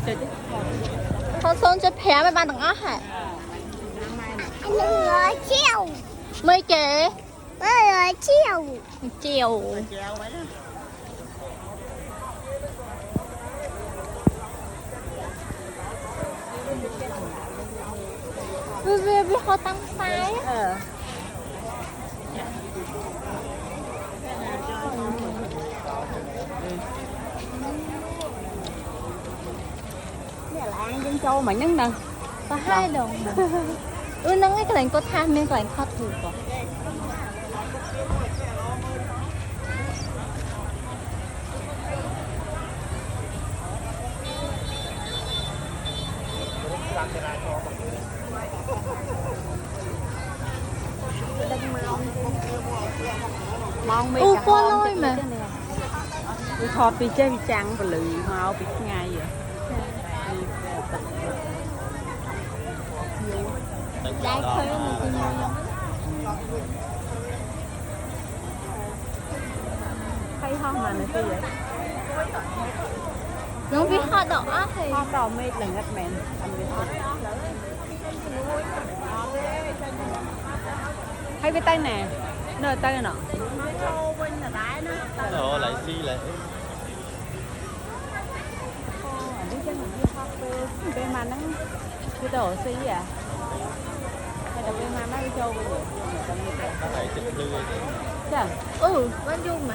chơi chứ con son chơi phé với ban đằng ác hả anh người chiều mấy kế người chiều chiều vì họ tăng sai này là ăn dân châu mà nhấn nè có hai đồng nâng cái lạnh có than nên lạnh khó thủ của mong u qua lôi mà tôi thọt bị chơi bị trắng và lười mau bị ngay vậy đại khơi là gì thấy không mà này cái vậy nó biết họ đỏ thì họ đỏ mê là ngắt mẹn thấy cái tay nè nơi tay nọ Ồ, lại xi lại bên mà nó cái đồ xí à hay là bên mà nó châu bây giờ nó lại chụp lươi chả vẫn dung mà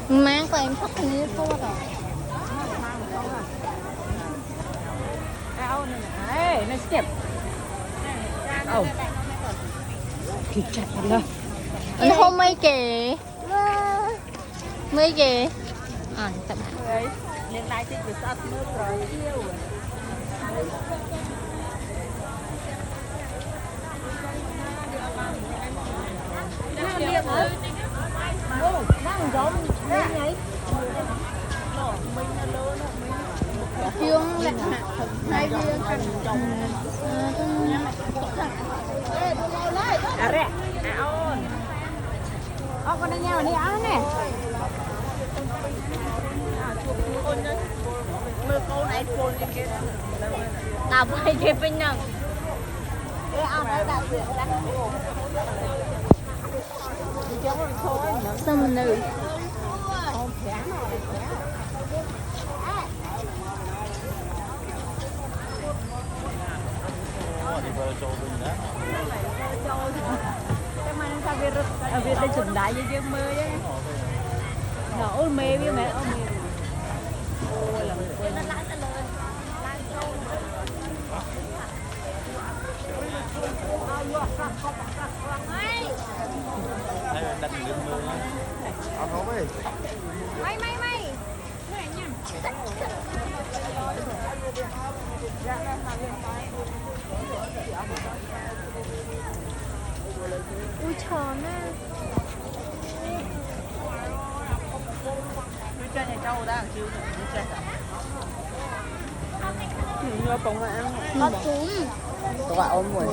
mang của em thắt như thua rồi áo này nè nó chẹp thì chặt rồi anh không mấy kì mấy kì tập đấy lên lại thì bị sát nước rồi yêu đang giống như vậy chương lạnh hạ hai viên à rẻ con đi nhau đi áo nè mưa câu này phun đi kia đạp hay kia bên nằng sao mình nữ Việt đây chuẩn đại với dương mơ á nó ôi mê với mẹ ôi mê ôi là quên đặt dương mưa áo thấu ấy mày ui tròn á chơi nhà châu đó kêu chơi nhiều cùng mà ăn có cún tụi bà ôm rồi